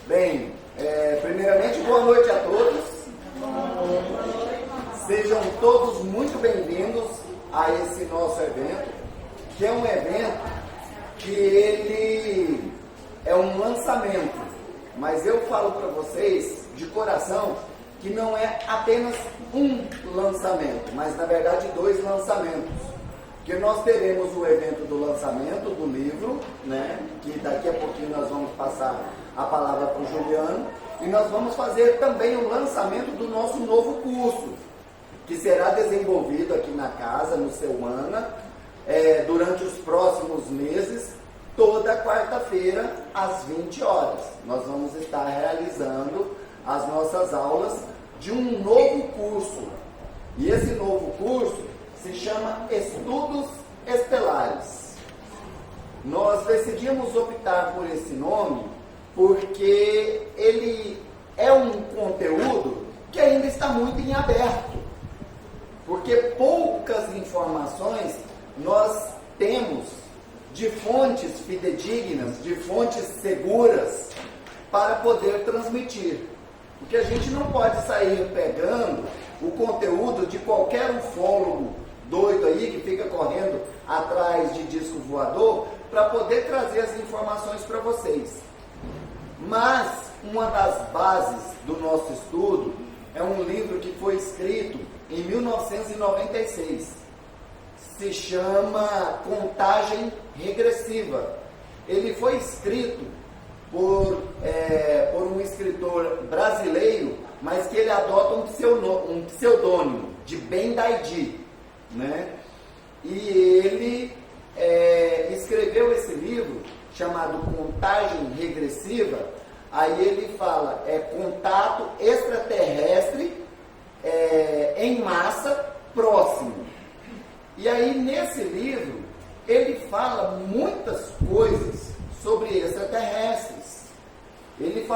Bem, primeiramente, boa noite a todos. Sejam todos muito bem-vindos a esse nosso evento, que é um evento que ele é um lançamento, mas eu falo para vocês de coração que não é apenas um lançamento, mas na verdade 2 lançamentos. Que nós teremos o evento do lançamento do livro, né? Que daqui a pouquinho nós vamos passar a palavra para o Juliano, e nós vamos fazer também o lançamento do nosso novo curso, que será desenvolvido aqui na casa, no Semana, durante os próximos meses, toda quarta-feira, às 20 horas. Nós vamos estar realizando as nossas aulas de um novo curso. E esse novo curso se chama Estudos Estelares. Nós decidimos optar por esse nome porque ele é um conteúdo que ainda está muito em aberto. Porque poucas informações nós temos de fontes fidedignas, de fontes seguras para poder transmitir. Porque a gente não pode sair pegando o conteúdo de qualquer ufólogo doido aí que fica correndo atrás de disco voador para poder trazer as informações para vocês. Mas uma das bases do nosso estudo é um livro que foi escrito em 1996. Se chama Contagem Regressiva. Ele foi escrito por um escritor brasileiro, mas que ele adota um pseudônimo de Ben Daidi, né? E ele escreveu esse livro chamado Contagem Regressiva. Aí ele fala, contato extraterrestre em massa próximo. E aí nesse livro ele fala muitas coisas sobre extraterrestres. Ele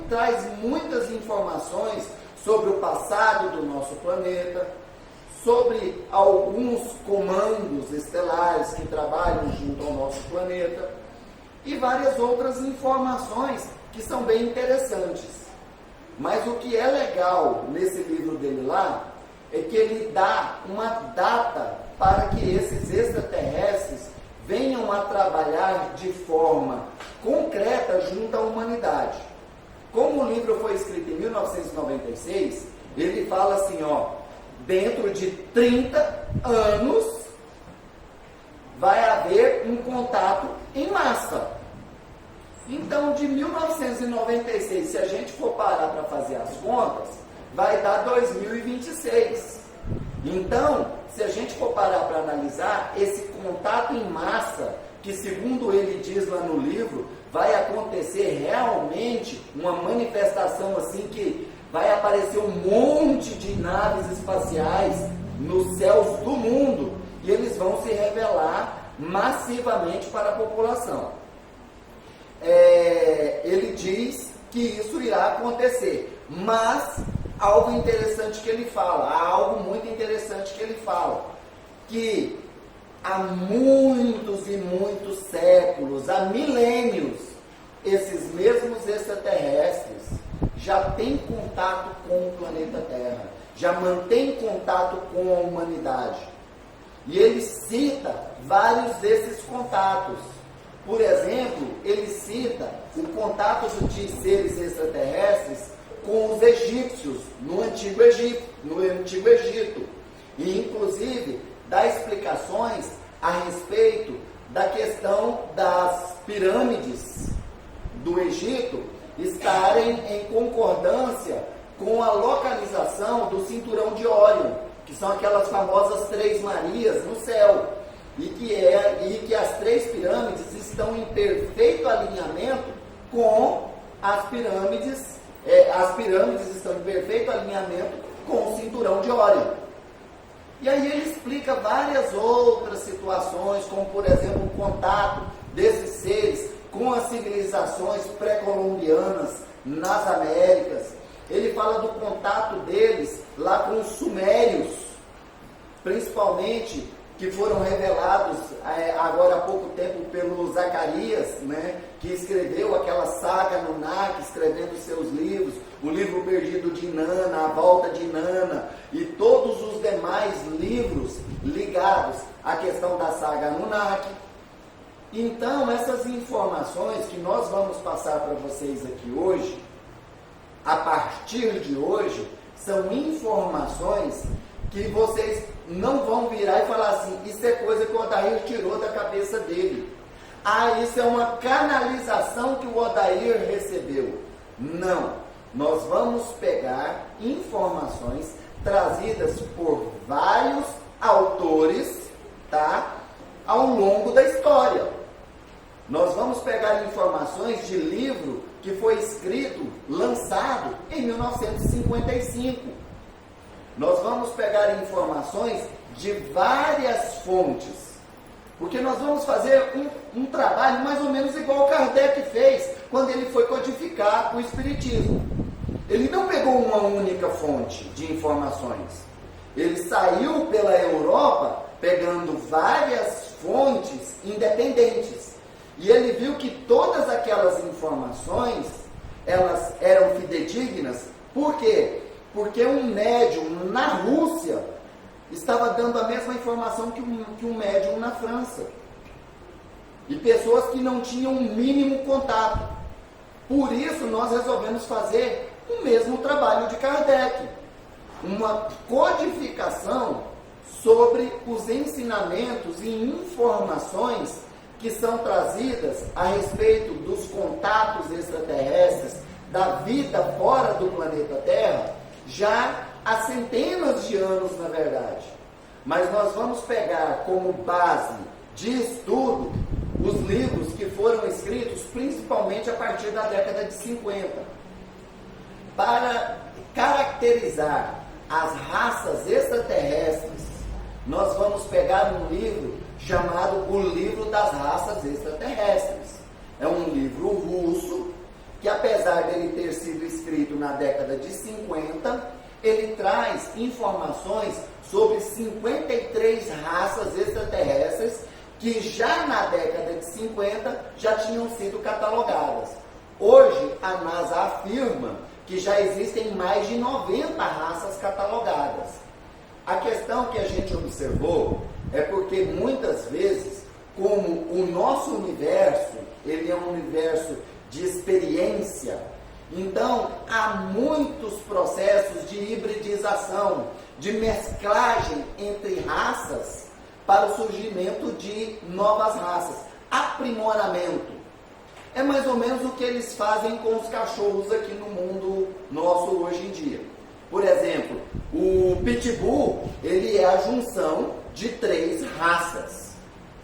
traz muitas informações sobre o passado do nosso planeta, sobre alguns comandos estelares que trabalham junto ao nosso planeta e várias outras informações que são bem interessantes. Mas o que é legal nesse livro dele lá é que ele dá uma data para que esses extraterrestres venham a trabalhar de forma concreta junto à humanidade. Como o livro foi escrito em 1996, ele fala assim, dentro de 30 anos vai haver um contato em massa. Então, de 1996, se a gente for parar para fazer as contas, vai dar 2026. Então, se a gente for parar para analisar, esse contato em massa, que segundo ele diz lá no livro, vai acontecer realmente uma manifestação assim que vai aparecer um monte de naves espaciais nos céus do mundo e eles vão se revelar massivamente para a população. Ele diz que isso irá acontecer, mas algo interessante que ele fala, algo muito interessante que ele fala, que há muitos e muitos séculos, há milênios, esses mesmos extraterrestres já têm contato com o planeta Terra, já mantêm contato com a humanidade. E ele cita vários desses contatos. Por exemplo, ele cita o contato de seres extraterrestres com os egípcios no Antigo Egito. E, inclusive, dá explicações a respeito da questão das pirâmides do Egito estarem em concordância com a localização do cinturão de Órion, que são aquelas famosas 3 Marias no céu, e que as 3 pirâmides estão em perfeito alinhamento com as pirâmides estão em perfeito alinhamento com o cinturão de Órion. E aí ele explica várias outras situações, como por exemplo o contato desses seres com as civilizações pré-colombianas nas Américas. Ele fala do contato deles lá com os sumérios, principalmente que foram revelados agora há pouco tempo pelo Zacarias, né, que escreveu aquela saga Anunnaki, escrevendo seus livros, o livro perdido de Inanna, a volta de Inanna, e todos os demais livros ligados à questão da saga Anunnaki. Então, essas informações que nós vamos passar para vocês aqui hoje, a partir de hoje, são informações que vocês não vão virar e falar assim, isso é coisa que o Odair tirou da cabeça dele. Ah, isso é uma canalização que o Odair recebeu. Não. Nós vamos pegar informações trazidas por vários autores, tá? Ao longo da história. Nós vamos pegar informações de livro que foi escrito, lançado em 1955. Nós vamos pegar informações de várias fontes, porque nós vamos fazer um trabalho mais ou menos igual Kardec fez, quando ele foi codificar o Espiritismo. Ele não pegou uma única fonte de informações. Ele saiu pela Europa, pegando várias fontes independentes. E ele viu que todas aquelas informações, elas eram fidedignas. Por quê? Porque um médium na Rússia estava dando a mesma informação que um médium na França. E pessoas que não tinham um mínimo contato. Por isso nós resolvemos fazer o mesmo trabalho de Kardec. Uma codificação sobre os ensinamentos e informações que são trazidas a respeito dos contatos extraterrestres, da vida fora do planeta Terra, já há centenas de anos, na verdade. Mas nós vamos pegar como base de estudo os livros que foram escritos principalmente a partir da década de 50. Para caracterizar as raças extraterrestres, nós vamos pegar um livro chamado O Livro das Raças Extraterrestres. É um livro russo que, apesar dele ter sido escrito na década de 50, ele traz informações sobre 53 raças extraterrestres que já na década de 50 já tinham sido catalogadas. Hoje, a NASA afirma que já existem mais de 90 raças catalogadas. A questão que a gente observou é porque muitas vezes, como o nosso universo, ele é um universo de experiência, então há muitos processos de hibridização, de mesclagem entre raças para o surgimento de novas raças, aprimoramento. É mais ou menos o que eles fazem com os cachorros aqui no mundo nosso hoje em dia. Por exemplo, o Pitbull, ele é a junção de 3 raças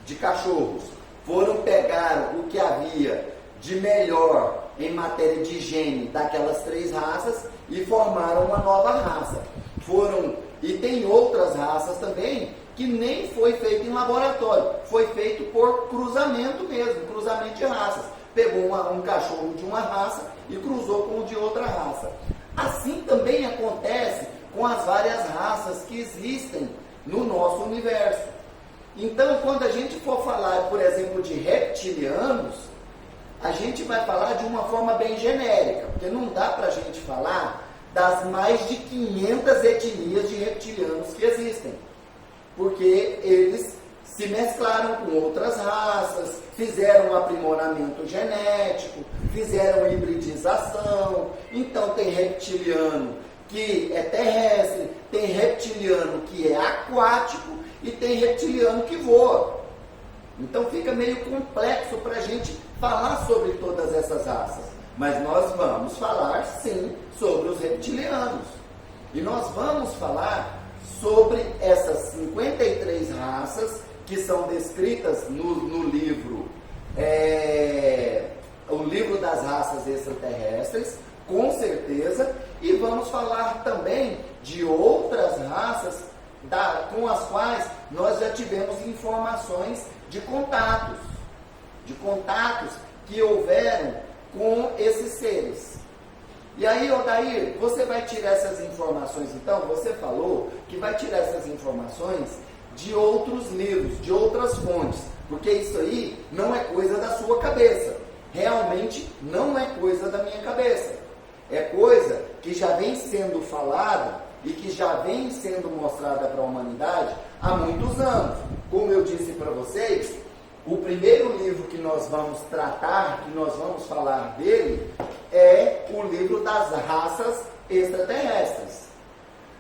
de cachorros. Foram pegar o que havia de melhor em matéria de higiene daquelas 3 raças e formaram uma nova raça. E tem outras raças também que nem foi feito em laboratório, foi feito por cruzamento mesmo, cruzamento de raças. Pegou um cachorro de uma raça e cruzou com o de outra raça. Assim também acontece com as várias raças que existem no nosso universo. Então, quando a gente for falar, por exemplo, de reptilianos, a gente vai falar de uma forma bem genérica, porque não dá para a gente falar das mais de 500 etnias de reptilianos que existem, porque eles se mesclaram com outras raças, fizeram um aprimoramento genético, fizeram hibridização. Então tem reptiliano que é terrestre, tem reptiliano que é aquático e tem reptiliano que voa. Então fica meio complexo para a gente falar sobre todas essas raças. Mas nós vamos falar sim sobre os reptilianos. E nós vamos falar sobre essas 53 raças que são descritas no livro, o livro das raças extraterrestres, com certeza, e vamos falar também de outras raças com as quais nós já tivemos informações de contatos que houveram com esses seres. E aí, Odair, você vai tirar essas informações, então, você falou que vai tirar essas informações de outros livros, de outras fontes, porque isso aí não é coisa da sua cabeça. Realmente não é coisa da minha cabeça. É coisa que já vem sendo falada e que já vem sendo mostrada para a humanidade há muitos anos. Como eu disse para vocês, o primeiro livro que nós vamos tratar, que nós vamos falar dele, é o livro das raças extraterrestres.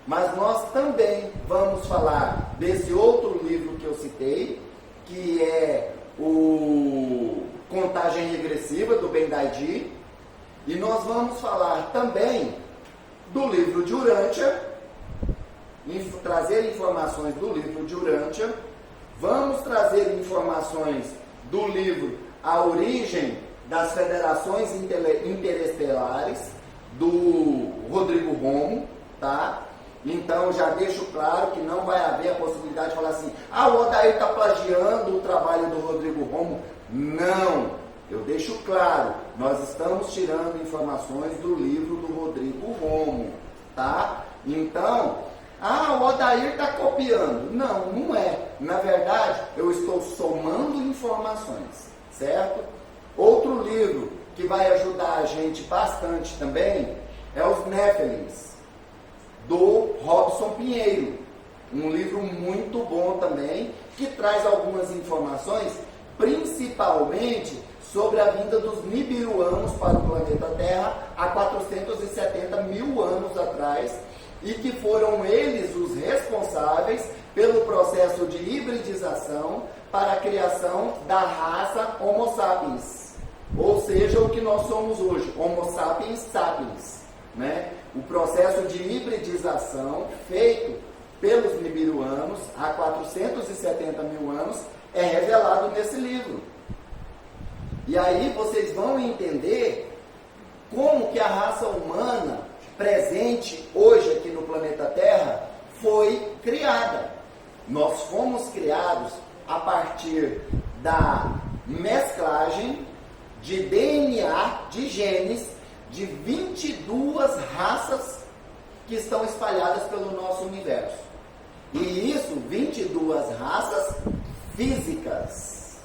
Mas nós também vamos falar desse outro livro que eu citei, que é o Contagem Regressiva, do Ben-Daidi, e nós vamos falar também do livro de Urântia, trazer informações do livro de Urântia, vamos trazer informações do livro A Origem das Federações Interestelares, do Rodrigo Romo, tá? Então já deixo claro que não vai haver a possibilidade de falar assim, o Odair está plagiando o trabalho do Rodrigo Romo. Não, eu deixo claro, nós estamos tirando informações do livro do Rodrigo Romo, tá? Então, o Odair está copiando. Não, não é. Na verdade, eu estou somando informações, certo? Outro livro que vai ajudar a gente bastante também é Os Néfilins, do Robson Pinheiro. Um livro muito bom também, que traz algumas informações, principalmente sobre a vinda dos nibiruanos para o planeta Terra há 470 mil anos atrás, e que foram eles os responsáveis pelo processo de hibridização para a criação da raça Homo sapiens, ou seja, o que nós somos hoje, Homo sapiens sapiens, né? O processo de hibridização feito pelos nibiruanos há 470 mil anos é revelado nesse livro. E aí vocês vão entender como que a raça humana presente hoje aqui no planeta Terra foi criada. Nós fomos criados a partir da mesclagem de DNA, de genes, de 22 raças que estão espalhadas pelo nosso universo. E isso, 22 raças físicas.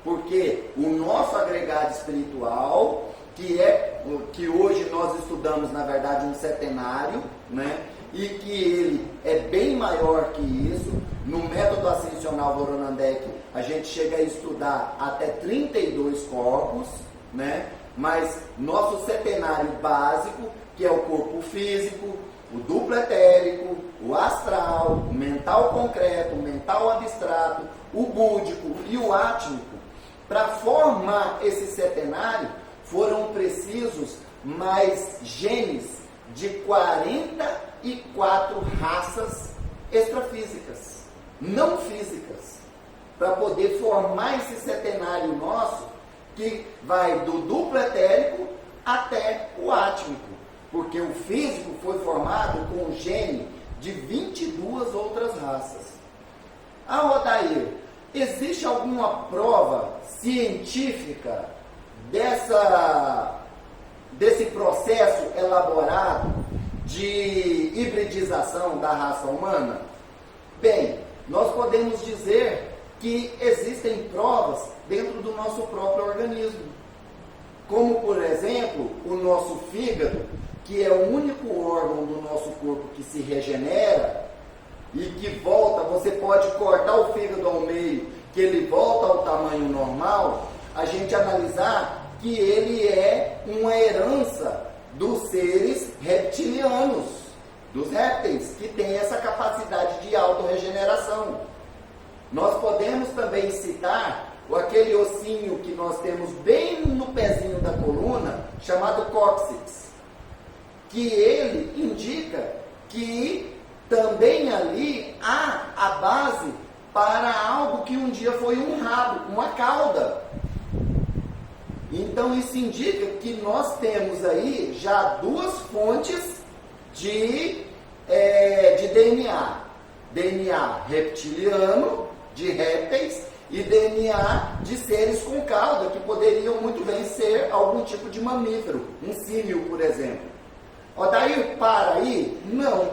Porque o nosso agregado espiritual, que hoje nós estudamos, na verdade, um setenário, né? E que ele é bem maior que isso. No método ascensional Voronandek, a gente chega a estudar até 32 corpos, né? Mas nosso setenário básico, que é o corpo físico, o duplo etérico, o astral, o mental concreto, o mental abstrato, o búdico e o átmico, para formar esse setenário, foram precisos mais genes de 44 raças extrafísicas, não físicas, para poder formar esse setenário nosso, que vai do duplo etérico até o átmico, porque o físico foi formado com o gene de 22 outras raças. Odair, existe alguma prova científica desse processo elaborado de hibridização da raça humana? Bem, nós podemos dizer que existem provas dentro do nosso próprio organismo. Como, por exemplo, o nosso fígado, que é o único órgão do nosso corpo que se regenera e que volta, você pode cortar o fígado ao meio, que ele volta ao tamanho normal, a gente analisar que ele é uma herança dos seres reptilianos, dos répteis, que têm essa capacidade de autorregeneração. Nós podemos também citar aquele ossinho que nós temos bem no pezinho da coluna, chamado cóccix, que ele indica que também ali há a base para algo que um dia foi um rabo, uma cauda. Então isso indica que nós temos aí já duas fontes de DNA. DNA reptiliano, de répteis, e DNA de seres com cauda, que poderiam muito bem ser algum tipo de mamífero, um símio, por exemplo. Odair, para aí? Não.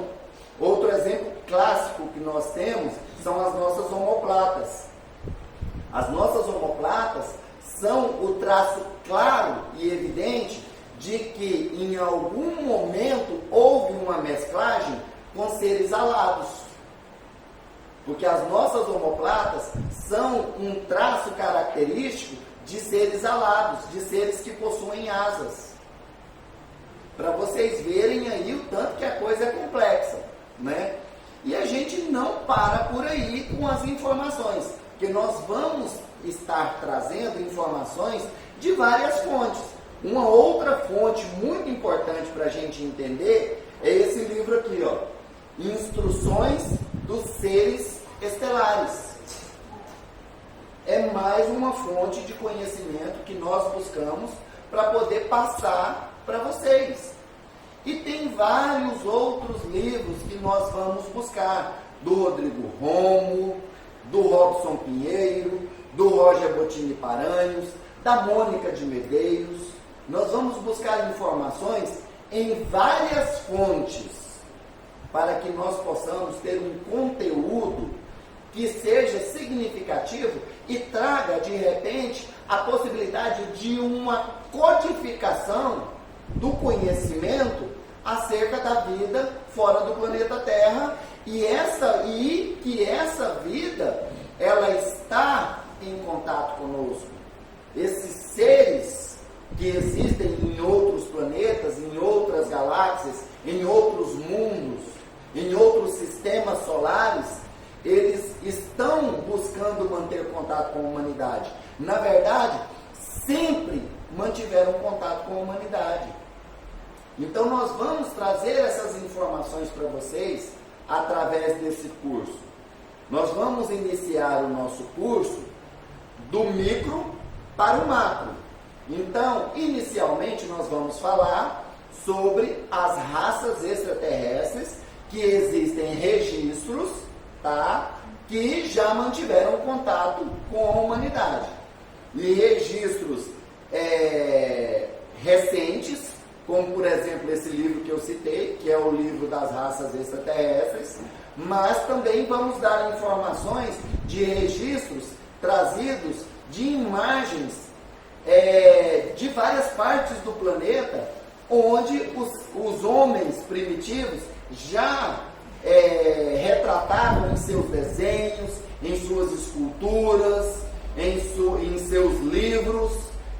Outro exemplo clássico que nós temos são as nossas omoplatas. As nossas omoplatas são o traço claro e evidente de que em algum momento houve uma mesclagem com seres alados. Porque as nossas omoplatas são um traço característico de seres alados, de seres que possuem asas. Para vocês verem aí o tanto que a coisa é complexa, né? E a gente não para por aí com as informações, porque nós vamos estar trazendo informações de várias fontes. Uma outra fonte muito importante para a gente entender é esse livro aqui, ó, Instruções dos Seres Estelares. É mais uma fonte de conhecimento que nós buscamos para poder passar para vocês. E tem vários outros livros que nós vamos buscar, do Rodrigo Romo, do Robson Pinheiro, do Roger Bottini Paranhos, da Mônica de Medeiros. Nós vamos buscar informações em várias fontes para que nós possamos ter um conteúdo que seja significativo e traga, de repente, a possibilidade de uma codificação do conhecimento acerca da vida fora do planeta Terra e que essa vida ela está em contato conosco. Esses seres que existem em outros planetas, em outras galáxias, em outros mundos, em outros sistemas solares, eles estão buscando manter contato com a humanidade. Na verdade, sempre mantiveram contato com a humanidade. Então nós vamos trazer essas informações para vocês através desse curso. Nós vamos iniciar o nosso curso do micro para o macro. Então, inicialmente nós vamos falar sobre as raças extraterrestres que existem registros, tá? Que já mantiveram contato com a humanidade. E registros recentes, como por exemplo esse livro que eu citei, que é o livro das raças extraterrestres, mas também vamos dar informações de registros trazidos de imagens de várias partes do planeta, onde os homens primitivos já retratavam em seus desenhos, em suas esculturas, em seus livros,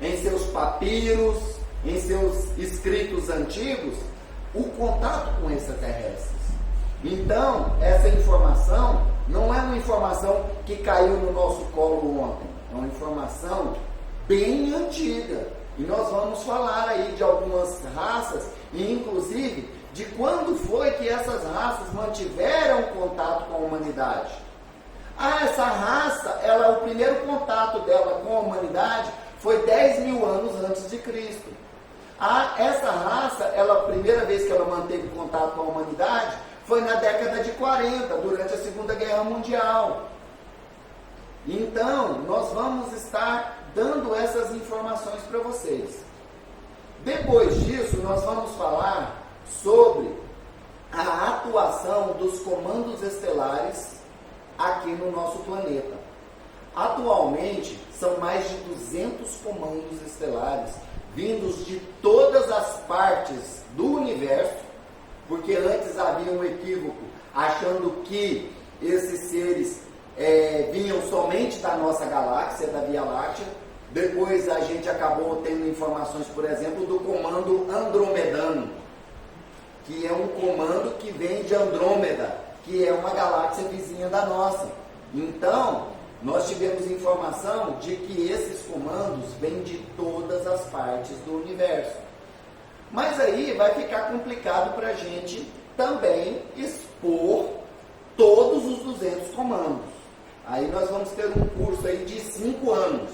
em seus papiros, em seus escritos antigos, o contato com extraterrestres. Então, essa informação não é uma informação que caiu no nosso colo ontem, é uma informação bem antiga. E nós vamos falar aí de algumas raças, e inclusive de quando foi que essas raças mantiveram contato com a humanidade. Essa raça, o primeiro contato dela com a humanidade foi 10 mil anos antes de Cristo. Essa raça, a primeira vez que ela manteve contato com a humanidade foi na década de 40, durante a Segunda Guerra Mundial. Então, nós vamos estar dando essas informações para vocês. Depois disso, nós vamos falar sobre a atuação dos comandos estelares aqui no nosso planeta. Atualmente, são mais de 200 comandos estelares, vindos de todas as partes do universo, porque antes havia um equívoco, achando que esses seres vinham somente da nossa galáxia, da Via Láctea. Depois a gente acabou tendo informações, por exemplo, do comando andromedano, que é um comando que vem de Andrômeda, que é uma galáxia vizinha da nossa. Então, nós tivemos informação de que esses comandos vêm de todas as partes do universo. Mas aí vai ficar complicado para a gente também expor todos os 200 comandos. Aí nós vamos ter um curso aí de 5 anos.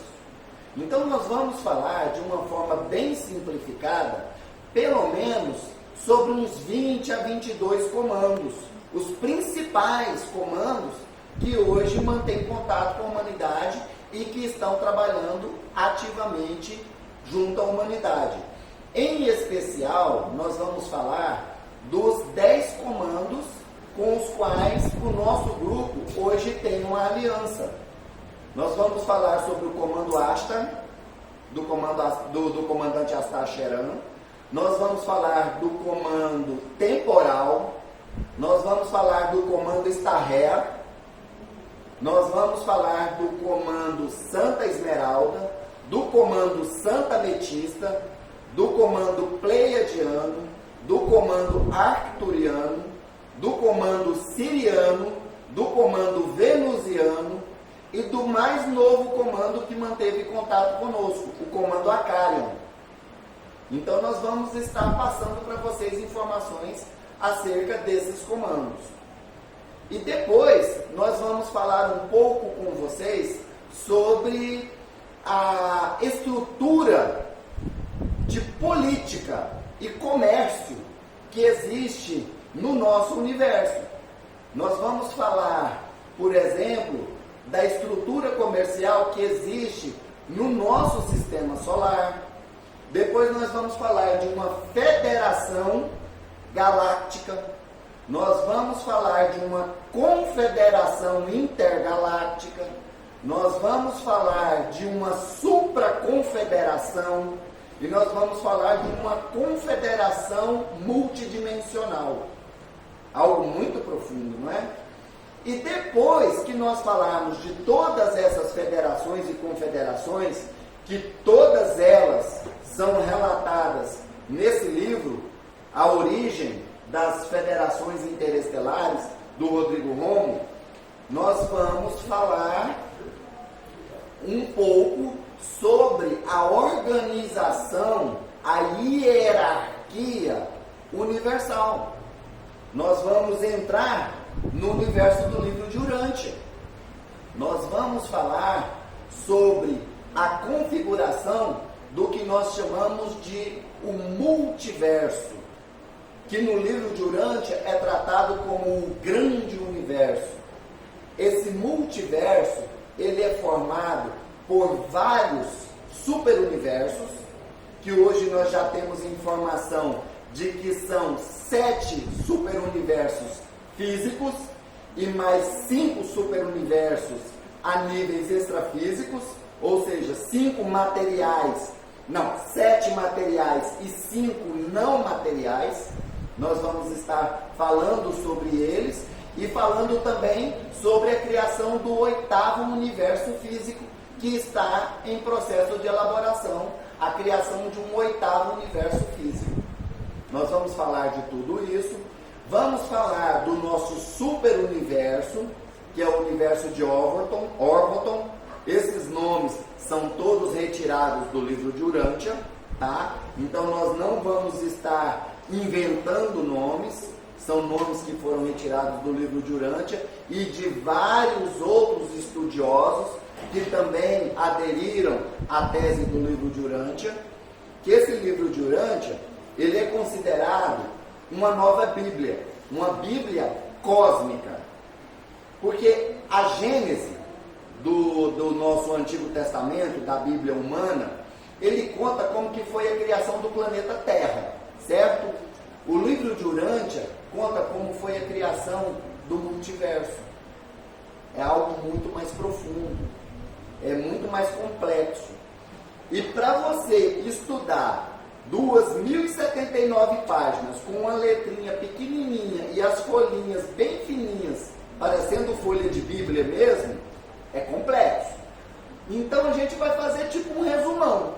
Então nós vamos falar de uma forma bem simplificada, pelo menos sobre uns 20 a 22 comandos. Os principais comandos que hoje mantêm contato com a humanidade e que estão trabalhando ativamente junto à humanidade. Em especial, nós vamos falar dos 10 comandos com os quais o nosso grupo hoje tem uma aliança. Nós vamos falar sobre o comando Ashtar, do comandante Astar Sheran. Nós vamos falar do comando temporal. Nós vamos falar do comando Staher. Nós vamos falar do comando Santa Esmeralda, do comando Santa Ametista, do comando Pleiadiano, do comando Arcturiano, do comando Siriano, do comando Venusiano e do mais novo comando que manteve contato conosco, o comando Acarion. Então nós vamos estar passando para vocês informações acerca desses comandos. E depois nós vamos falar um pouco com vocês sobre a estrutura de política e comércio que existe no nosso universo. Nós vamos falar, por exemplo, da estrutura comercial que existe no nosso sistema solar. Depois nós vamos falar de uma federação galáctica. Nós vamos falar de uma confederação intergaláctica. Nós vamos falar de uma supraconfederação. E nós vamos falar de uma confederação multidimensional. Algo muito profundo, não é? E depois que nós falarmos de todas essas federações e confederações, que todas elas são relatadas nesse livro, A Origem das Federações Interestelares, do Rodrigo Romo, nós vamos falar um pouco sobre a organização, a hierarquia universal. Nós vamos entrar no universo do livro de Urântia. Nós vamos falar sobre a configuração do que nós chamamos de o multiverso, que no livro de Urântia é tratado como o grande universo. Esse multiverso, ele é formado por vários superuniversos, que hoje nós já temos informação de que são 7 superuniversos físicos e mais 5 superuniversos a níveis extrafísicos, ou seja, 7 materiais e 5 não materiais. Nós vamos estar falando sobre eles e falando também sobre a criação do 8º universo físico, que está em processo de elaboração, a criação de um 8º universo físico. Nós vamos falar de tudo isso. Vamos falar do nosso superuniverso, que é o universo de Orvonton. Esses nomes são todos retirados do livro de Urântia, tá? Então nós não vamos estar inventando nomes, são nomes que foram retirados do livro de Urântia e de vários outros estudiosos que também aderiram à tese do livro de Urântia, que esse livro de Urântia, ele é considerado uma nova Bíblia, uma Bíblia cósmica, porque a Gênese do nosso Antigo Testamento, da Bíblia humana, ele conta como que foi a criação do planeta Terra, certo? O livro de Urântia conta como foi a criação do multiverso. É algo muito mais profundo, é muito mais complexo. E para você estudar 2.079 páginas com uma letrinha pequenininha e as folhinhas bem fininhas, parecendo folha de Bíblia mesmo, é complexo. Então a gente vai fazer tipo um resumão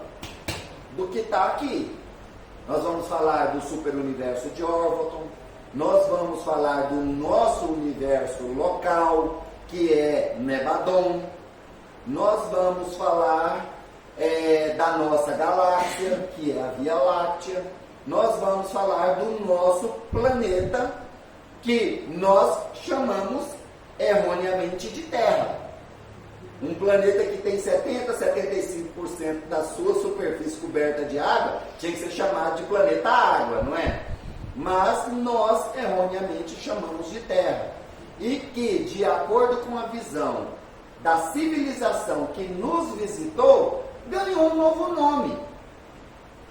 do que está aqui. Nós vamos falar do superuniverso de Orvonton, nós vamos falar do nosso universo local, que é Nebadon, nós vamos falar da nossa galáxia, que é a Via Láctea, nós vamos falar do nosso planeta, que nós chamamos erroneamente de Terra. Um planeta que tem 70, 75% da sua superfície coberta de água, tinha que ser chamado de planeta água, não é? Mas nós erroneamente chamamos de Terra. E que, de acordo com a visão da civilização que nos visitou, ganhou um novo nome.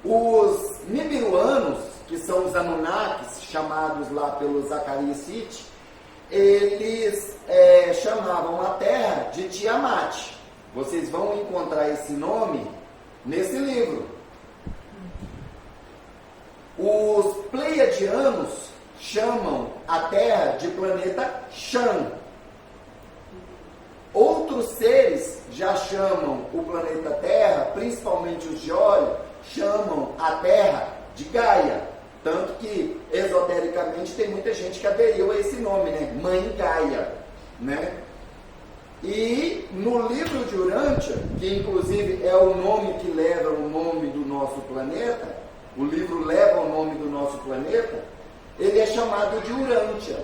Os Nibiruanos, que são os Anunnakis, chamados lá pelos Zacarias Sitch, eles chamavam a terra de Tiamat. Vocês vão encontrar esse nome nesse livro. Os pleiadianos chamam a terra de planeta Shan. Outros seres já chamam o planeta Terra, principalmente os de óleo, chamam a Terra de Gaia. Tanto que, esotericamente, tem muita gente que aderiu a esse nome, né? Mãe Gaia, né? E no livro de Urântia, que inclusive é o nome que leva o nome do nosso planeta, o livro leva o nome do nosso planeta, ele é chamado de Urântia.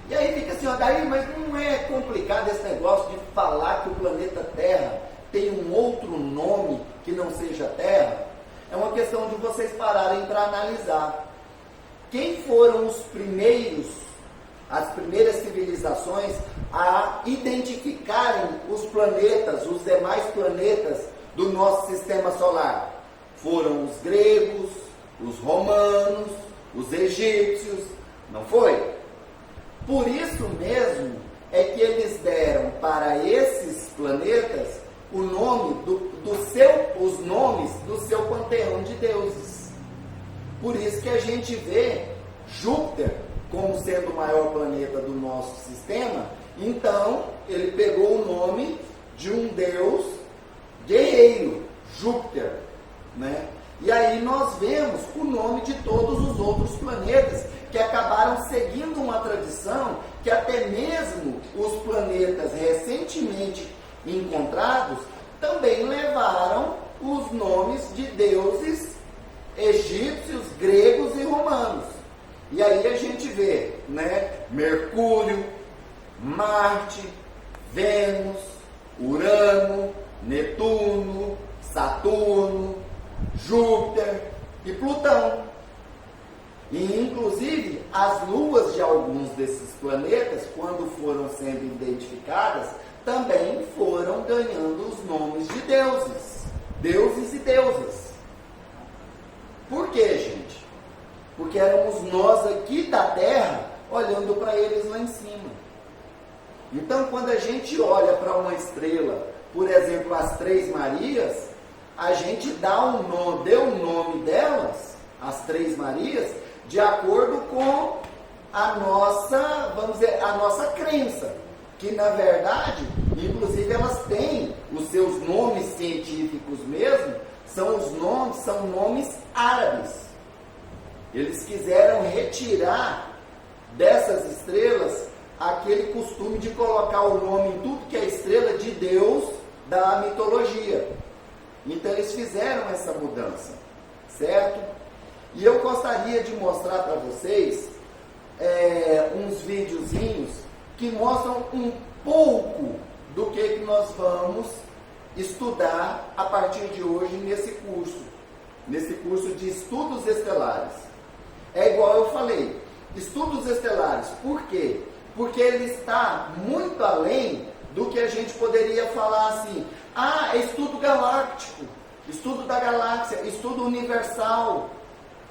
E aí fica assim, ó, daí, mas não é complicado esse negócio de falar que o planeta Terra tem um outro nome que não seja Terra? É uma questão de vocês pararem para analisar. Quem foram os primeiros, as primeiras civilizações a identificarem os planetas, os demais planetas do nosso sistema solar? Foram os gregos, os romanos, os egípcios, não foi? Por isso mesmo é que eles deram para esses planetas o nome os nomes do seu panteão de deuses. Por isso que a gente vê Júpiter como sendo o maior planeta do nosso sistema. Então, ele pegou o nome de um deus guerreiro, Júpiter, né? E aí nós vemos o nome de todos os outros planetas que acabaram seguindo uma tradição que até mesmo os planetas recentemente encontrados também levaram os nomes de deuses egípcios, gregos e romanos. E aí a gente vê, né, Mercúrio, Marte, Vênus, Urano, Netuno, Saturno, Júpiter e Plutão. E inclusive as luas de alguns desses planetas, quando foram sendo identificadas, também foram ganhando os nomes de deuses e deusas. Por quê, gente? Porque éramos nós aqui da Terra olhando para eles lá em cima. Então, quando a gente olha para uma estrela, por exemplo, as Três Marias, a gente deu o nome delas, as Três Marias, de acordo com a nossa, vamos dizer, a nossa crença. Que na verdade, inclusive elas têm os seus nomes científicos mesmo, são nomes árabes. Eles quiseram retirar dessas estrelas aquele costume de colocar o nome em tudo que é estrela de Deus da mitologia. Então eles fizeram essa mudança, certo? E eu gostaria de mostrar para vocês uns videozinhos que mostram um pouco do que nós vamos estudar a partir de hoje nesse curso de estudos estelares. É igual eu falei, estudos estelares, por quê? Porque ele está muito além do que a gente poderia falar assim, é estudo galáctico, estudo da galáxia, estudo universal,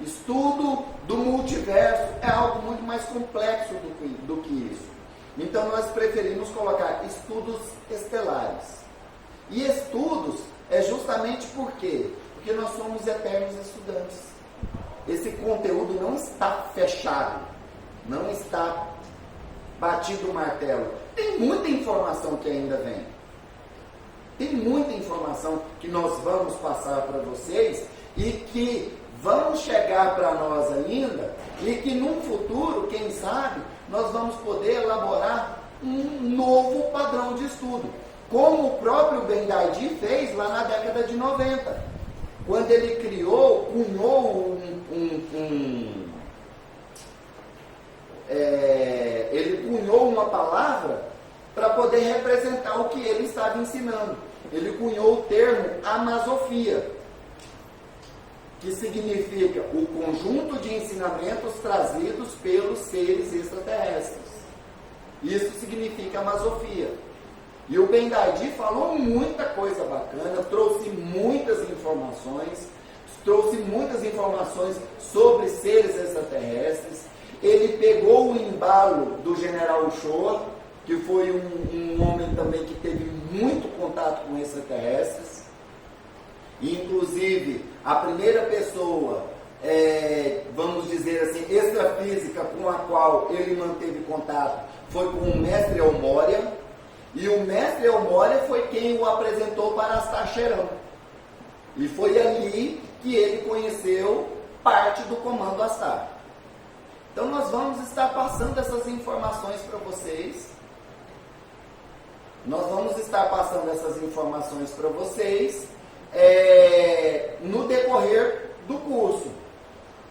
estudo do multiverso, é algo muito mais complexo do que isso. Então nós preferimos colocar estudos estelares. E estudos é justamente por quê? Porque nós somos eternos estudantes. Esse conteúdo não está fechado, não está batido o martelo. Tem muita informação que ainda vem. Tem muita informação que nós vamos passar para vocês e que vão chegar para nós ainda e que num futuro, quem sabe, nós vamos poder elaborar um novo padrão de estudo, como o próprio Ben-Daidi fez lá na década de 90, quando ele cunhou ele cunhou uma palavra para poder representar o que ele estava ensinando. Ele cunhou o termo amazofia, que significa o conjunto de ensinamentos trazidos pelos seres extraterrestres. Isso significa amazofia. E o Ben-Daidi falou muita coisa bacana, trouxe muitas informações sobre seres extraterrestres. Ele pegou o embalo do general Uchoa, que foi um homem também que teve muito contato com extraterrestres. Inclusive, a primeira pessoa, vamos dizer assim, extrafísica com a qual ele manteve contato foi com o mestre Elmória. E o mestre Elmória foi quem o apresentou para Astacheran. E foi ali que ele conheceu parte do comando Astar. Então nós vamos estar passando essas informações para vocês. Nós vamos estar passando essas informações para vocês no decorrer do curso.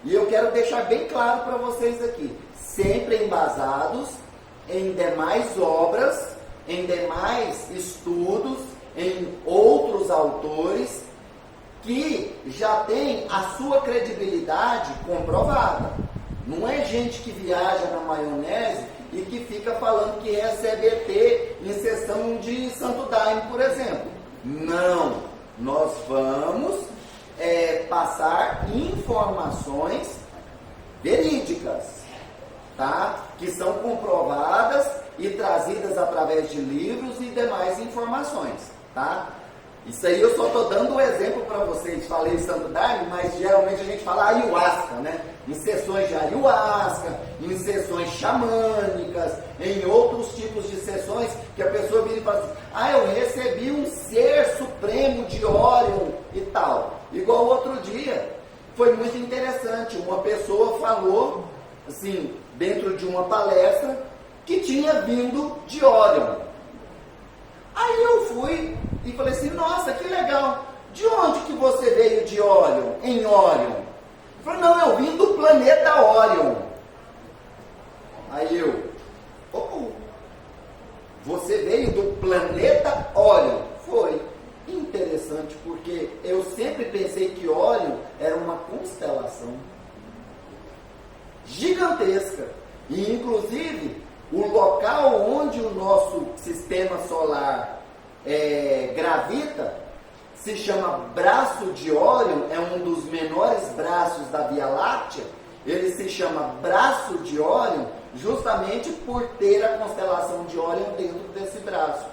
E eu quero deixar bem claro para vocês aqui, sempre embasados em demais obras, em demais estudos, em outros autores que já tem a sua credibilidade comprovada. Não é gente que viaja na maionese e que fica falando que recebe ET em sessão de Santo Daime, por exemplo. Não, nós vamos passar informações verídicas, tá? Que são comprovadas e trazidas através de livros e demais informações, tá? Isso aí eu só estou dando um exemplo para vocês. Falei Santo Daime, mas geralmente a gente fala ayahuasca, né? Em sessões de ayahuasca, em sessões xamânicas, em outros tipos de sessões que a pessoa vira e fala assim, eu recebi um ser supremo de Orion e tal. Igual outro dia, foi muito interessante, uma pessoa falou, assim, dentro de uma palestra, que tinha vindo de Orion. Aí eu fui e falei assim, nossa, que legal, de onde que você veio de Orion, em Orion? Ele falou, não, eu vim do planeta Orion. Aí eu, você veio do planeta Orion? Foi interessante, porque eu sempre pensei que Orion era uma constelação gigantesca, e inclusive o local onde o nosso sistema solar gravita se chama Braço de Órion, é um dos menores braços da Via Láctea. Ele se chama Braço de Órion justamente por ter a constelação de Órion dentro desse braço.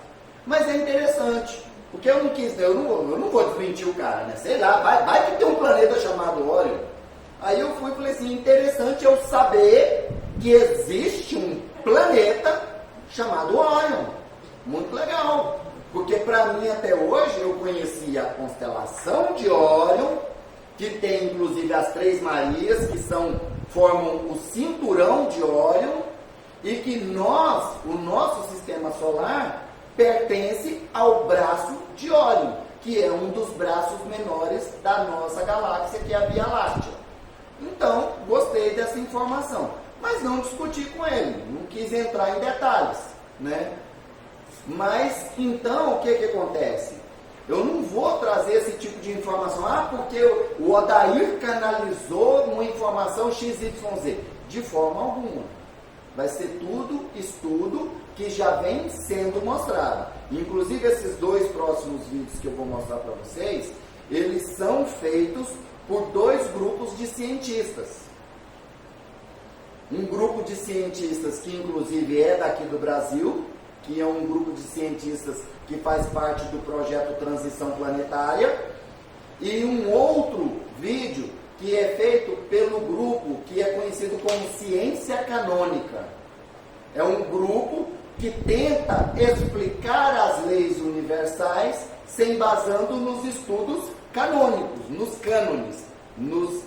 Mas é interessante, porque eu não vou desmentir o cara, né? Sei lá, vai que tem um planeta chamado Órion. Aí eu fui e falei assim, interessante eu saber que existe um planeta chamado Órion. Muito legal. Porque para mim até hoje eu conhecia a constelação de Órion, que tem inclusive as Três Marias, que formam o cinturão de Órion, e que o nosso sistema solar pertence ao braço de Órion, que é um dos braços menores da nossa galáxia, que é a Via Láctea. Então, gostei dessa informação, mas não discuti com ele, não quis entrar em detalhes, né? Mas, então, o que acontece? Eu não vou trazer esse tipo de informação, porque o Odair canalizou uma informação XYZ. De forma alguma. Vai ser tudo estudo que já vem sendo mostrado. Inclusive, esses dois próximos vídeos que eu vou mostrar para vocês, eles são feitos por dois grupos de cientistas. Um grupo de cientistas que, inclusive, é daqui do Brasil, que é um grupo de cientistas que faz parte do projeto Transição Planetária, e um outro vídeo que é feito pelo grupo que é conhecido como Ciência Canônica. É um grupo que tenta explicar as leis universais se embasando nos estudos canônicos, nos cânones,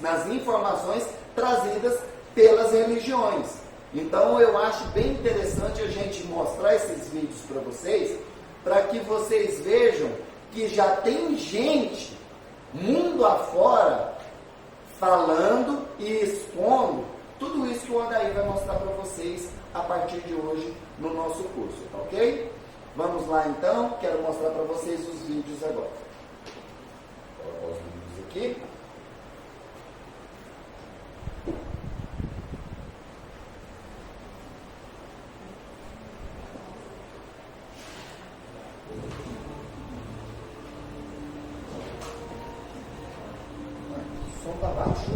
nas informações trazidas pelas religiões. Então eu acho bem interessante a gente mostrar esses vídeos para vocês, para que vocês vejam que já tem gente, mundo afora, falando e expondo tudo isso que o Odair vai mostrar para vocês a partir de hoje no nosso curso, tá ok? Vamos lá então, quero mostrar para vocês os vídeos agora. Vou colocar os vídeos aqui. O som está baixo.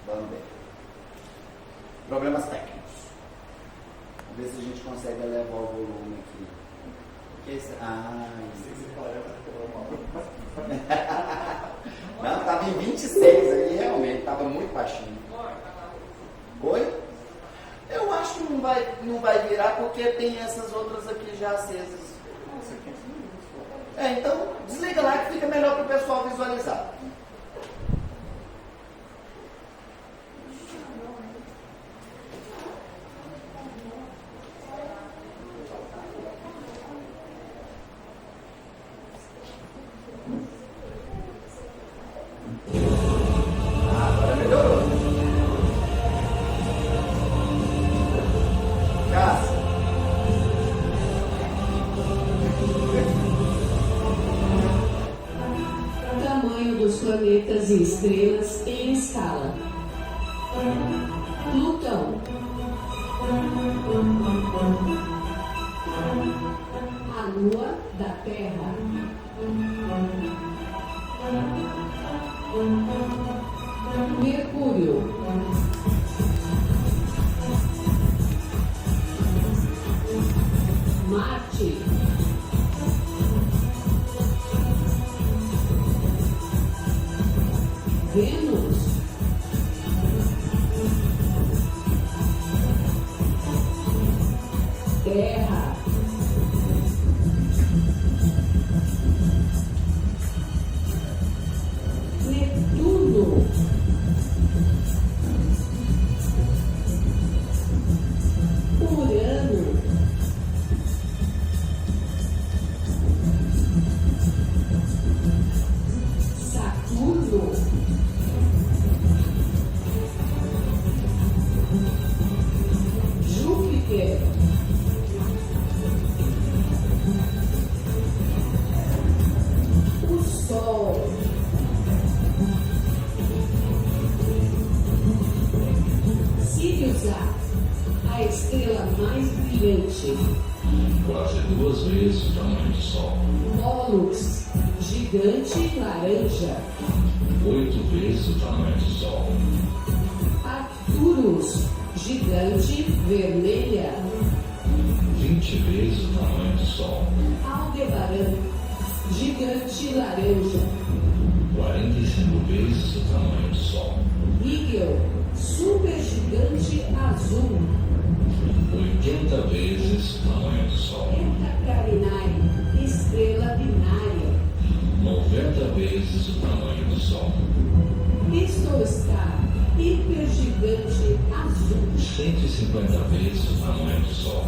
Vamos ver. Problemas técnicos. Vamos ver se a gente consegue elevar o volume aqui. Esse... Não, estava em 26 aí, realmente, estava muito baixinho. Oi? Eu acho que não vai virar porque tem essas outras aqui já acesas. Então, desliga lá que fica melhor para o pessoal visualizar. Agora melhorou. Cássio. Tamanho dos planetas e estrelas em escala. Plutão. A Lua da Terra. Mercúrio. Marte. Vênus. Terra. Netuno. Urano. Saturno. Júpiter. O Sol. Sirius A estrela mais brilhante. Quase 2 vezes o tamanho do Sol. Pollux, gigante laranja. 8 vezes o tamanho do Sol. Arcturus, gigante vermelha. 20 vezes o tamanho do Sol. Aldebaran, gigante laranja. 45 vezes o tamanho do Sol. Rigel, supergigante azul. 80 vezes o tamanho do Sol. Eta Carinae, estrela binária. 90 vezes o tamanho do Sol. Pistolstar, hipergigante azul. 150 vezes o tamanho do Sol.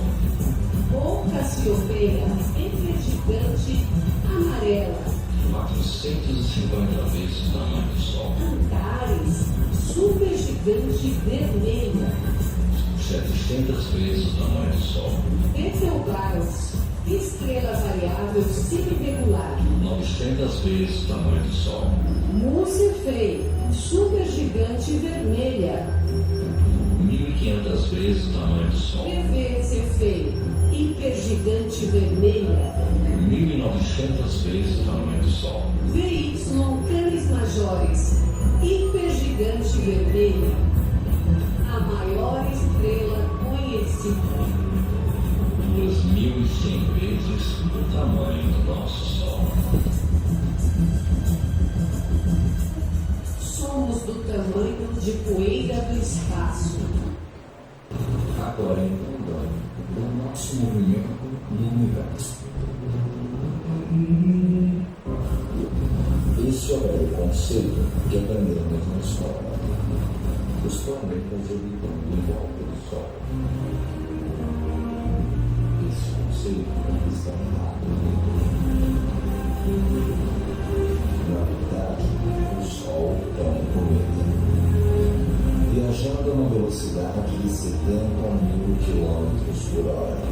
Ou Cassiopeia, hipergigante amarela. 450 vezes o tamanho do Sol. Antares, supergigante vermelha. 700 vezes o tamanho do Sol. Betelgeuse, estrela variável semiregular. 900 vezes o tamanho do Sol. Mussifei, supergigante vermelha. 1500 vezes o tamanho do Sol. PVCFei, hipergigante vermelha. 1900 vezes o tamanho do Sol. VY Canis Majores, hipergigante vermelha. A maior estrela conhecida. 2100 vezes o tamanho do nosso Sol. Somos do tamanho de poeira do espaço. Agora entendamos o nosso movimento no universo. Isso é o conceito que aprendemos na escola. Os planetas orbitando em volta do Sol. Esse conceito está errado. Na verdade, o Sol é um cometa, viajando a uma velocidade de 70 mil quilômetros por hora.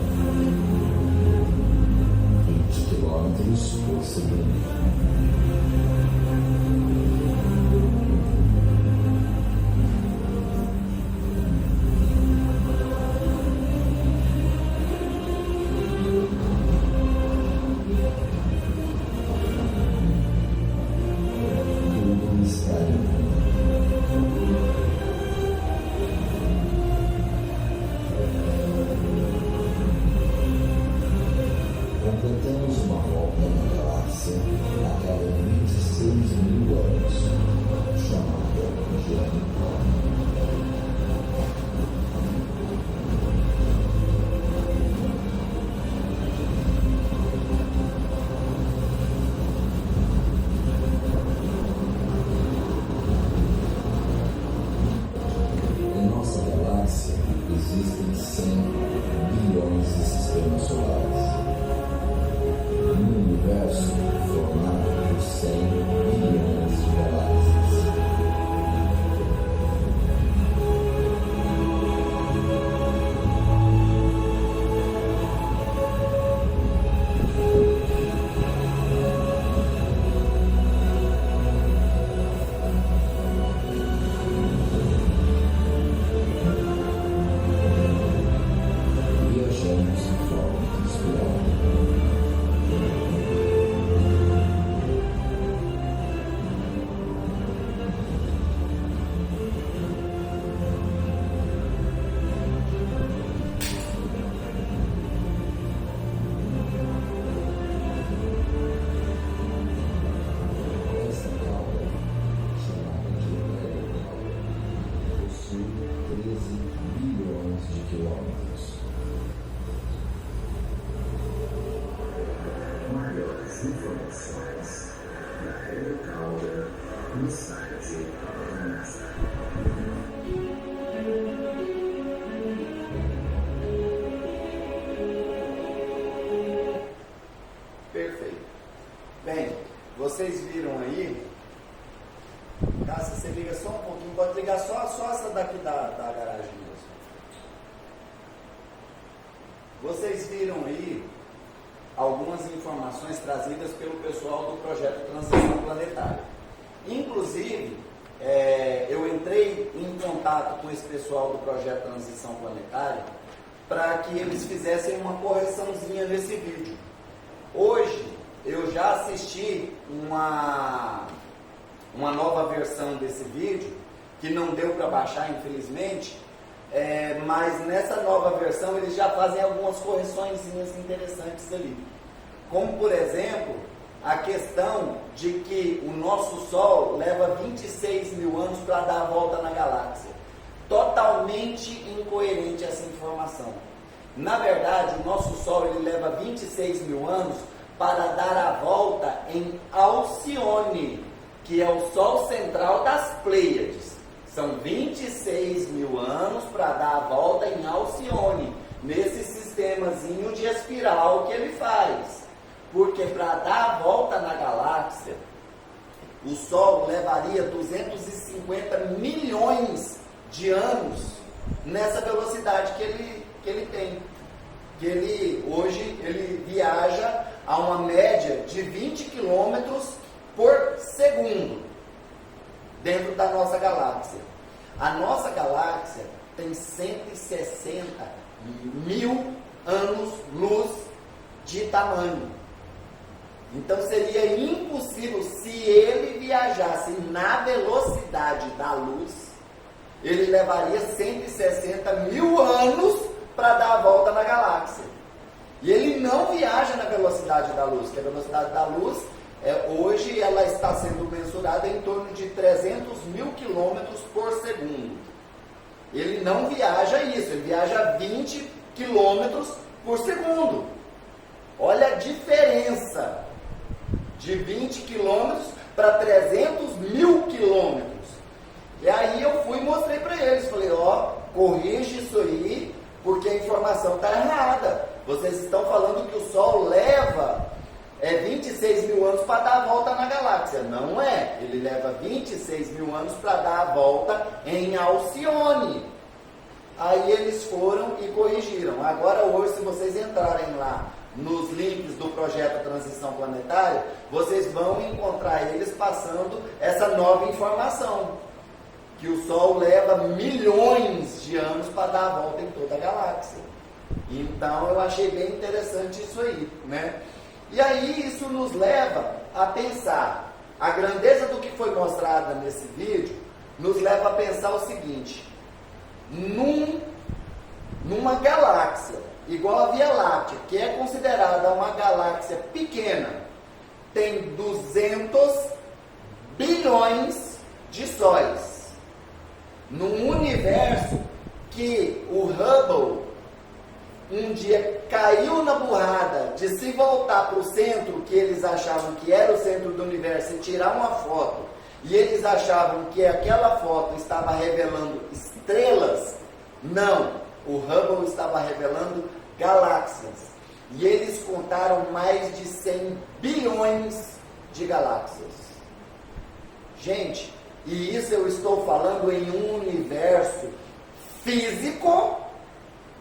20 quilômetros por segundo. uma volta na galáxia a cada 26 mil anos, chamada de ano plano. Em nossa galáxia existem 100 bilhões de sistemas solares. No universo formado por 100 bilhões de galáxias. Viajamos em forma de espiral. Esta cauda, chamada de Heliocauda, possui 13 bilhões de quilômetros. Maiores informações da Heliocauda no site da NASA. Perfeito. Bem, vocês viram aí, Cássia, você liga só um pouquinho, pode ligar só essa daqui da garagem mesmo. Vocês viram aí algumas informações trazidas pelo pessoal do projeto Transição Planetária. Inclusive, eu entrei em contato com esse pessoal do projeto Transição Planetária para que eles fizessem uma correçãozinha nesse vídeo. Hoje, eu já assisti uma nova versão desse vídeo, que não deu para baixar, infelizmente, mas nessa nova versão eles já fazem algumas correçõezinhas interessantes ali. Como, por exemplo, a questão de que o nosso Sol leva 26 mil anos para dar a volta na galáxia. Totalmente incoerente essa informação. Na verdade, o nosso Sol ele leva 26 mil anos para dar a volta em Alcione, que é o Sol central das Pleiades. São 26 mil anos para dar a volta em Alcione, nesse sistemazinho de espiral que ele faz. Porque para dar a volta na galáxia, o Sol levaria 250 milhões de anos nessa velocidade que ele tem. Que hoje ele viaja a uma média de 20 km por segundo dentro da nossa galáxia. A nossa galáxia tem 160 mil anos-luz de tamanho. Então seria impossível, se ele viajasse na velocidade da luz, ele levaria 160 mil anos para dar a volta na galáxia. E ele não viaja na velocidade da luz, que a velocidade da luz, hoje ela está sendo mensurada em torno de 300 mil quilômetros por segundo. Ele não viaja isso, ele viaja 20 quilômetros por segundo. Olha a diferença de 20 quilômetros para 300 mil quilômetros. E aí eu fui e mostrei para eles, falei, corrige isso aí, porque a informação está errada. Vocês estão falando que o Sol leva 26 mil anos para dar a volta na galáxia. Não é, ele leva 26 mil anos para dar a volta em Alcione. Aí eles foram e corrigiram. Agora hoje, se vocês entrarem lá nos links do projeto Transição Planetária, vocês vão encontrar eles passando essa nova informação, que o Sol leva milhões de anos para dar a volta em toda a galáxia. Então eu achei bem interessante isso aí, né? E aí isso nos leva a pensar, a grandeza do que foi mostrada nesse vídeo, nos leva a pensar o seguinte: numa galáxia igual a Via Láctea, que é considerada uma galáxia pequena, tem 200 bilhões de sóis. Num universo que o Hubble um dia caiu na burrada de se voltar para o centro, que eles achavam que era o centro do universo, e tirar uma foto, e eles achavam que aquela foto estava revelando estrelas. Não, o Hubble estava revelando galáxias. E eles contaram mais de 100 bilhões de galáxias. Gente, e isso eu estou falando em um universo físico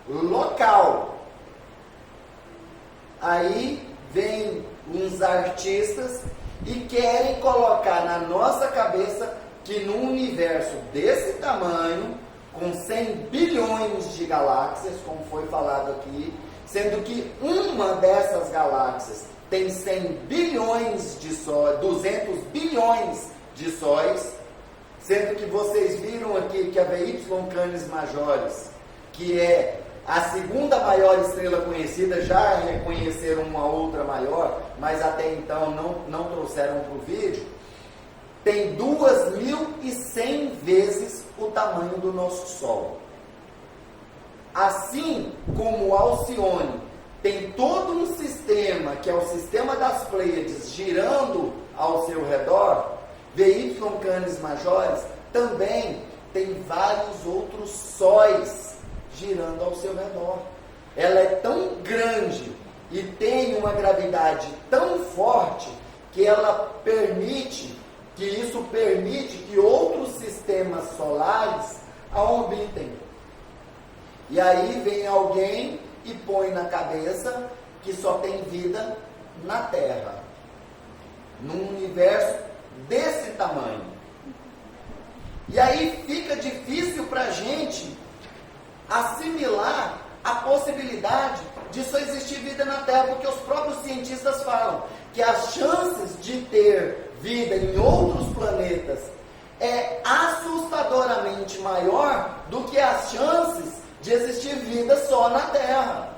local. Aí vem uns artistas e querem colocar na nossa cabeça que num universo desse tamanho, com 100 bilhões de galáxias, como foi falado aqui, sendo que uma dessas galáxias tem 100 bilhões de sóis, 200 bilhões de sóis, sendo que vocês viram aqui que a VY Canis Majoris, que é a segunda maior estrela conhecida, já reconheceram uma outra maior, mas até então não trouxeram para o vídeo, tem 2.100 vezes o tamanho do nosso Sol. Assim como o Alcione tem todo um sistema, que é o sistema das Pleiades, girando ao seu redor, VY Canis Majoris também tem vários outros sóis girando ao seu redor. Ela é tão grande e tem uma gravidade tão forte que ela permite, que isso permite que outros sistemas solares a orbitem. E aí vem alguém e põe na cabeça que só tem vida na Terra, num universo desse tamanho. E aí fica difícil para a gente assimilar a possibilidade de só existir vida na Terra, porque os próprios cientistas falam que as chances de ter vida em outros planetas é assustadoramente maior do que as chances de existir vida só na Terra.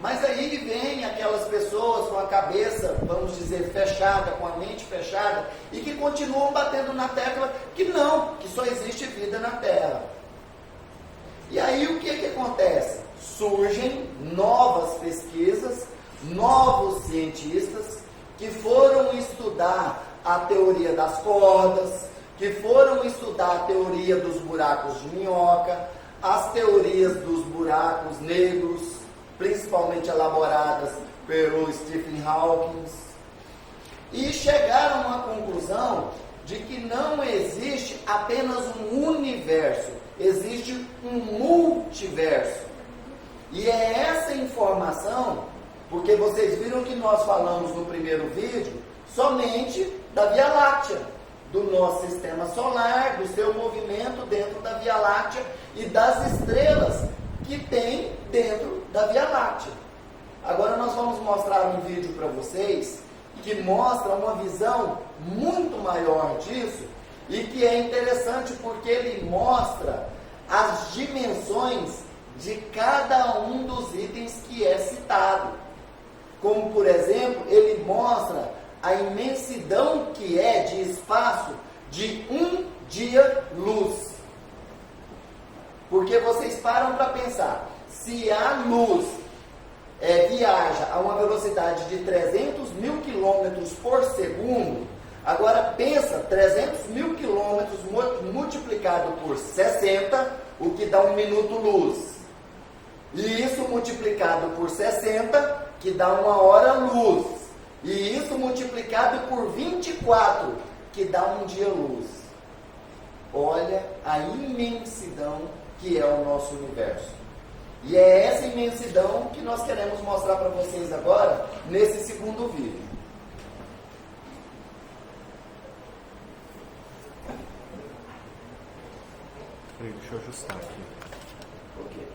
Mas aí vem aquelas pessoas com a cabeça, vamos dizer, fechada, com a mente fechada, e que continuam batendo na tecla que não, que só existe vida na Terra. E aí o que acontece? Surgem novas pesquisas, novos cientistas que foram estudar a teoria das cordas, que foram estudar a teoria dos buracos de minhoca, as teorias dos buracos negros, principalmente elaboradas pelo Stephen Hawking, e chegaram a uma conclusão de que não existe apenas um universo, existe um multiverso. E é essa informação, porque vocês viram que nós falamos no primeiro vídeo somente da Via Láctea, do nosso sistema solar, do seu movimento dentro da Via Láctea e das estrelas que tem dentro da Via Láctea. Agora nós vamos mostrar um vídeo para vocês que mostra uma visão muito maior disso e que é interessante porque ele mostra as dimensões de cada um dos itens que é citado. Como, por exemplo, ele mostra a imensidão que é de espaço de um dia-luz. Porque vocês param para pensar, se a luz viaja a uma velocidade de 300 mil quilômetros por segundo, agora pensa, 300 mil quilômetros multiplicado por 60, o que dá 1 minuto luz. E isso multiplicado por 60, que dá 1 hora luz. E isso multiplicado por 24, que dá 1 dia luz. Olha a imensidão que é o nosso universo. E é essa imensidão que nós queremos mostrar para vocês agora, nesse segundo vídeo. Deixa eu ajustar aqui. Ok.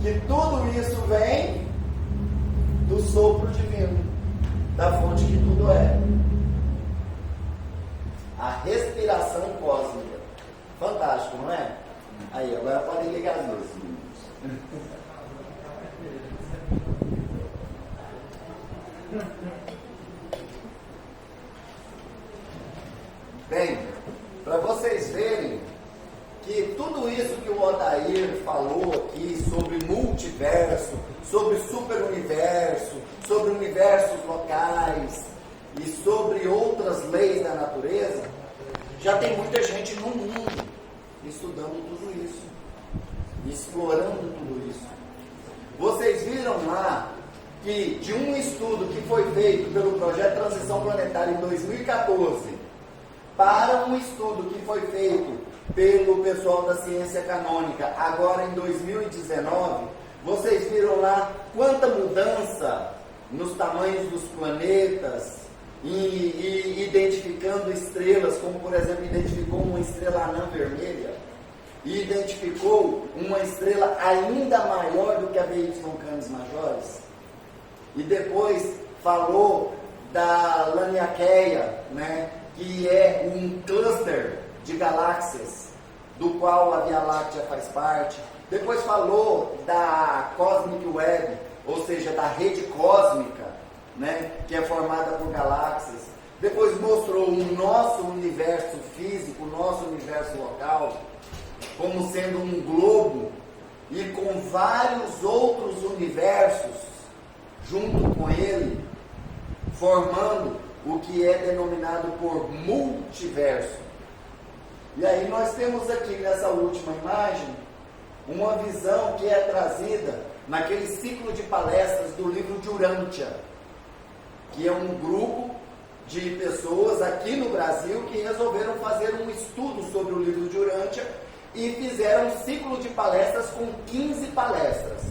que tudo isso vem do sopro divino, da fonte que tudo é. A respiração cósmica. Fantástico, não é? Aí, agora podem ligar as luzes, meninos. Bem, para vocês verem que tudo isso que o Odair falou aqui sobre multiverso, sobre superuniverso, sobre universos locais e sobre outras leis da natureza, já tem muita gente no mundo estudando tudo isso, explorando tudo isso. Vocês viram lá que de um estudo que foi feito pelo Projeto Transição Planetária em 2014 para um estudo que foi feito pelo pessoal da ciência canônica agora em 2019, vocês viram lá quanta mudança nos tamanhos dos planetas e identificando estrelas, como por exemplo identificou uma estrela anã vermelha e identificou uma estrela ainda maior do que a BY Canis Majoris, e depois falou da Laniakea, né, que é um cluster de galáxias, do qual a Via Láctea faz parte. Depois falou da Cosmic Web, ou seja, da rede cósmica, né, que é formada por galáxias. Depois mostrou o nosso universo físico, o nosso universo local, como sendo um globo, e com vários outros universos junto com ele, formando o que é denominado por multiverso. E aí nós temos aqui nessa última imagem uma visão que é trazida naquele ciclo de palestras do livro de Urântia, que é um grupo de pessoas aqui no Brasil que resolveram fazer um estudo sobre o livro de Urântia e fizeram um ciclo de palestras com 15 palestras.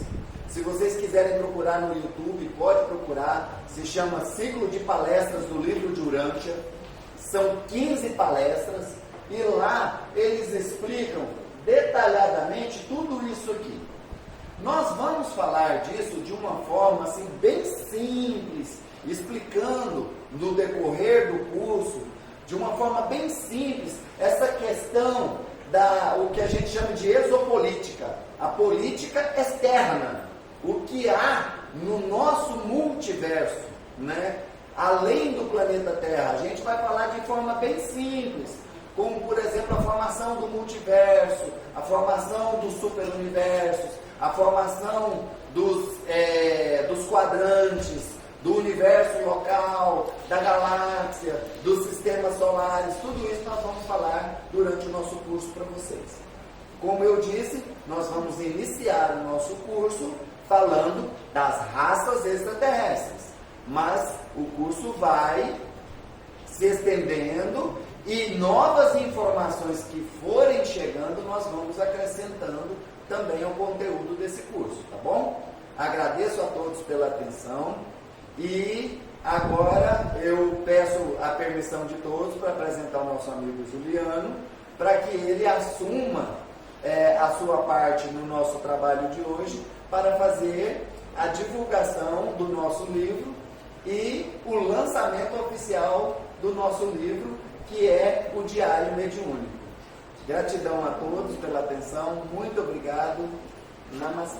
Se vocês quiserem procurar no YouTube, pode procurar, se chama Ciclo de Palestras do livro de Urântia. São 15 palestras e lá eles explicam detalhadamente tudo isso aqui. Nós vamos falar disso de uma forma assim bem simples, explicando no decorrer do curso, de uma forma bem simples, essa questão o que a gente chama de exopolítica, a política externa, o que há no nosso multiverso, né? Além do planeta Terra. A gente vai falar de forma bem simples, como por exemplo a formação do multiverso, a formação dos superuniversos, a formação dos quadrantes, do universo local, da galáxia, dos sistemas solares. Tudo isso nós vamos falar durante o nosso curso para vocês. Como eu disse, nós vamos iniciar o nosso curso falando das raças extraterrestres, mas o curso vai se estendendo e novas informações que forem chegando, nós vamos acrescentando também ao conteúdo desse curso, tá bom? Agradeço a todos pela atenção e agora eu peço a permissão de todos para apresentar o nosso amigo Juliano, para que ele assuma a sua parte no nosso trabalho de hoje, para fazer a divulgação do nosso livro e o lançamento oficial do nosso livro, que é o Diário Mediúnico. Gratidão a todos pela atenção, muito obrigado, namastê.